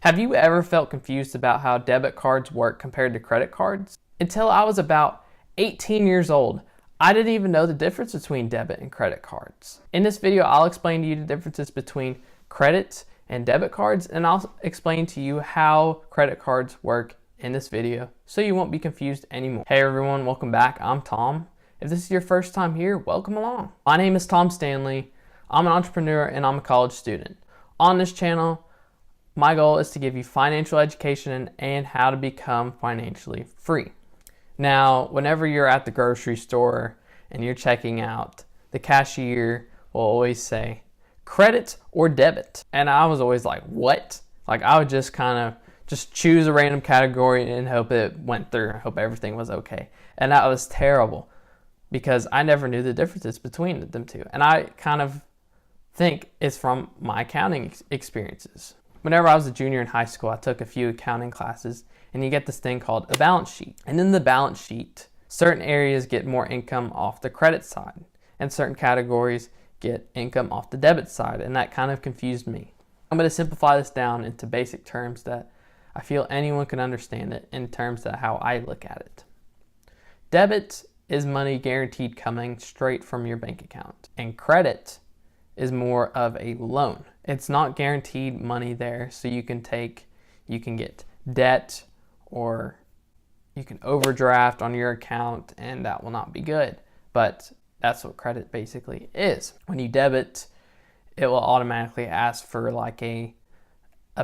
Have you ever felt confused about how debit cards work compared to credit cards? Until I was about 18 years old, I didn't even know the difference between debit and credit cards. In this video, I'll explain to you the differences between credit and debit cards, and I'll explain to you how credit cards work in this video so you won't be confused anymore. Hey everyone, welcome back. I'm Tom. If this is your first time here, welcome along. My name is Tom Stanley. I'm an entrepreneur and I'm a college student. On this channel, my goal is to give you financial education and how to become financially free. Now, whenever you're at the grocery store and you're checking out, the cashier will always say, credit or debit? And I was always like, what? Like I would just just choose a random category and hope it went through, hope everything was okay. And that was terrible because I never knew the differences between them two. And I kind of think it's from my accounting experiences. Whenever I was a junior in high school, I took a few accounting classes, and you get this thing called a balance sheet. And in the balance sheet, certain areas get more income off the credit side, and certain categories get income off the debit side, and that kind of confused me. I'm going to simplify this down into basic terms that I feel anyone can understand it in terms of how I look at it. Debit is money guaranteed coming straight from your bank account, and credit is more of a loan. It's not guaranteed money there, so you can get debt or you can overdraft on your account, and that will not be good. But that's what credit basically is. When you debit, it will automatically ask for like a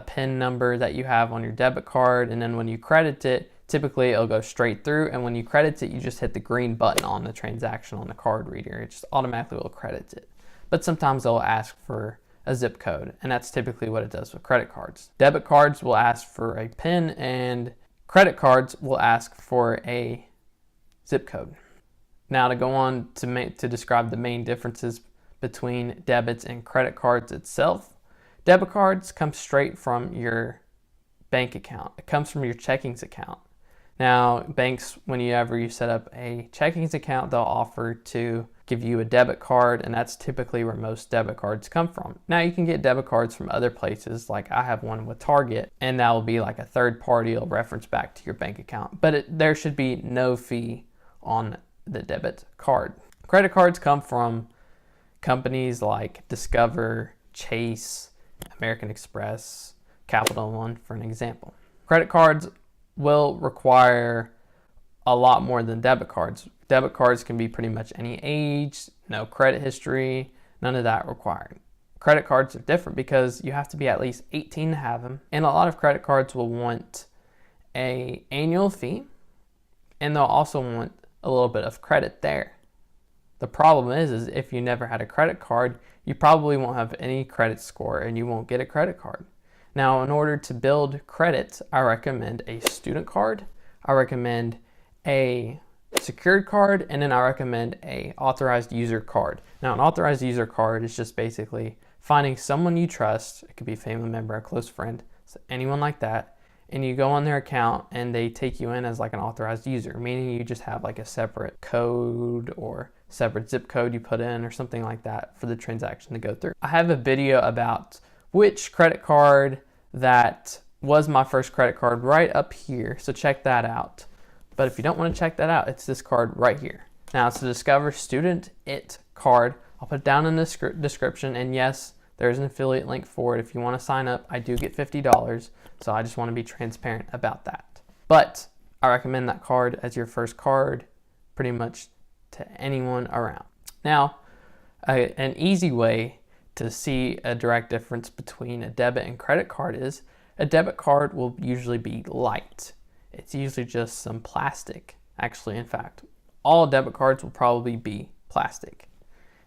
PIN number that you have on your debit card, and then when you credit it, typically it'll go straight through, and when you credit it, you just hit the green button on the transaction on the card reader. It just automatically will credit it. But sometimes they'll ask for a zip code, and that's typically what it does with credit cards. Debit cards will ask for a PIN, and credit cards will ask for a zip code. Now to go on to describe the main differences between debits and credit cards itself. Debit cards come straight from your bank account. It comes from your checkings account. Now banks, whenever you set up a checkings account, they'll offer to give you a debit card, and that's typically where most debit cards come from. Now you can get debit cards from other places, like I have one with Target, and that will be like a third party, it'll reference back to your bank account, but there should be no fee on the debit card. Credit cards come from companies like Discover, Chase, American Express, Capital One, for an example. Credit cards will require a lot more than debit cards. Debit cards can be pretty much any age, no credit history, none of that required. Credit cards are different because you have to be at least 18 to have them, and a lot of credit cards will want an annual fee, and they'll also want a little bit of credit there. The problem is if you never had a credit card, you probably won't have any credit score and you won't get a credit card. Now, in order to build credit, I recommend a student card, I recommend a secured card, and then I recommend a authorized user card. Now, an authorized user card is just basically finding someone you trust. It could be a family member, a close friend, so anyone like that, and you go on their account and they take you in as like an authorized user, meaning you just have like a separate code or separate zip code you put in or something like that for the transaction to go through. I have a video about which credit card that was my first credit card right up here, so check that out. But if you don't want to check that out, it's this card right here. Now it's the Discover Student It card. I'll put it down in the description, and yes, there's an affiliate link for it. If you want to sign up, I do get $50, so I just want to be transparent about that. But I recommend that card as your first card pretty much to anyone around. Now, an easy way to see a direct difference between a debit and credit card is a debit card will usually be light. It's usually just some plastic. Actually, in fact, all debit cards will probably be plastic.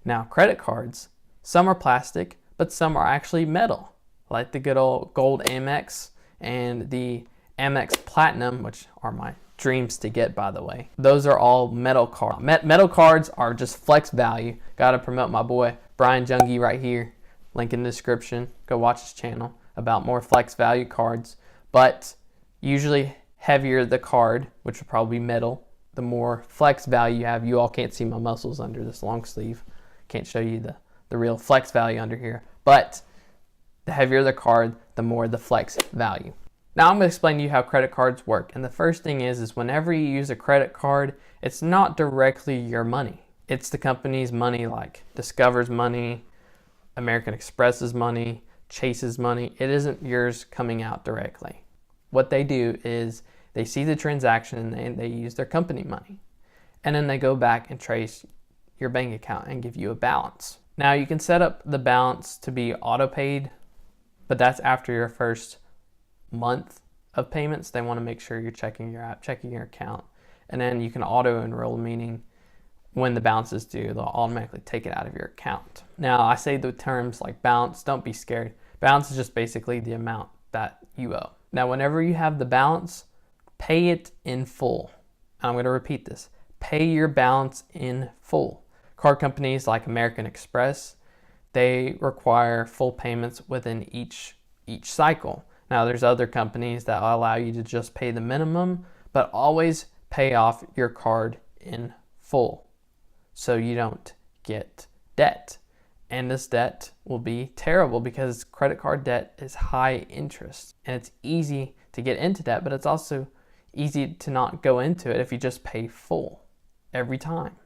Now, credit cards, some are plastic, but some are actually metal, like the good old gold Amex and the Amex Platinum, which are my dreams to get, by the way. Those are all metal cards. Metal cards are just flex value. Gotta promote my boy Brian Jungie right here. Link in the description. Go watch his channel about more flex value cards. But usually heavier the card, which will probably be metal, the more flex value you have. You all can't see my muscles under this long sleeve. Can't show you the real flex value under here. But The heavier the card, the more the flex value. Now I'm going to explain to you how credit cards work. And the first thing is whenever you use a credit card, it's not directly your money. It's the company's money, like Discover's money, American Express's money, Chase's money. It isn't yours coming out directly. What they do is they see the transaction and they use their company money. And then they go back and trace your bank account and give you a balance. Now you can set up the balance to be auto paid, but that's after your first month of payments. They want to make sure you're checking your app, checking your account, and then you can auto enroll, meaning when the balance is due, they'll automatically take it out of your account. Now I say the terms like balance, don't be scared. Balance is just basically the amount that you owe. Now whenever you have the balance, pay it in full. I'm going to repeat this. Pay your balance in full. Card companies like American Express, they require full payments within each cycle. Now there's other companies that allow you to just pay the minimum, but always pay off your card in full so you don't get debt. And this debt will be terrible because credit card debt is high interest and it's easy to get into debt, but it's also easy to not go into it if you just pay full every time.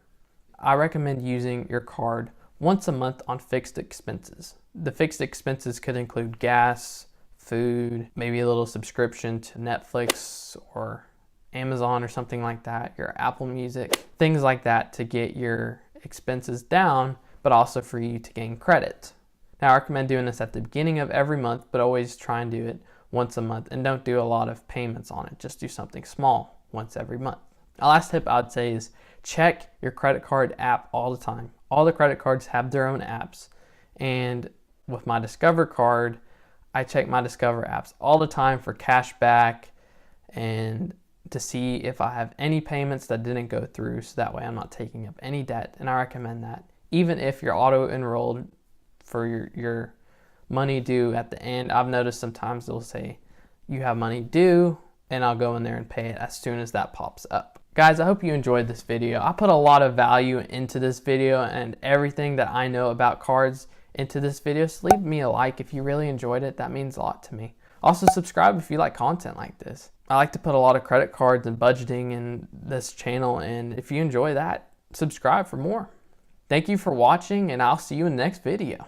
I recommend using your card once a month on fixed expenses. The fixed expenses could include gas, food, maybe a little subscription to Netflix or Amazon or something like that, your Apple Music, things like that to get your expenses down, but also for you to gain credit. Now I recommend doing this at the beginning of every month, but always try and do it once a month and don't do a lot of payments on it. Just do something small once every month. The last tip I'd say is check your credit card app all the time. All the credit cards have their own apps, and with my Discover card, I check my Discover apps all the time for cash back and to see if I have any payments that didn't go through, so that way I'm not taking up any debt. And I recommend that. Even if you're auto enrolled for your money due at the end, I've noticed sometimes they'll say you have money due, and I'll go in there and pay it as soon as that pops up. Guys, I hope you enjoyed this video. I put a lot of value into this video and everything that I know about cards into this video, so leave me a like if you really enjoyed it. That means a lot to me. Also subscribe if you like content like this. I like to put a lot of credit cards and budgeting in this channel, and if you enjoy that, subscribe for more. Thank you for watching, and I'll see you in the next video.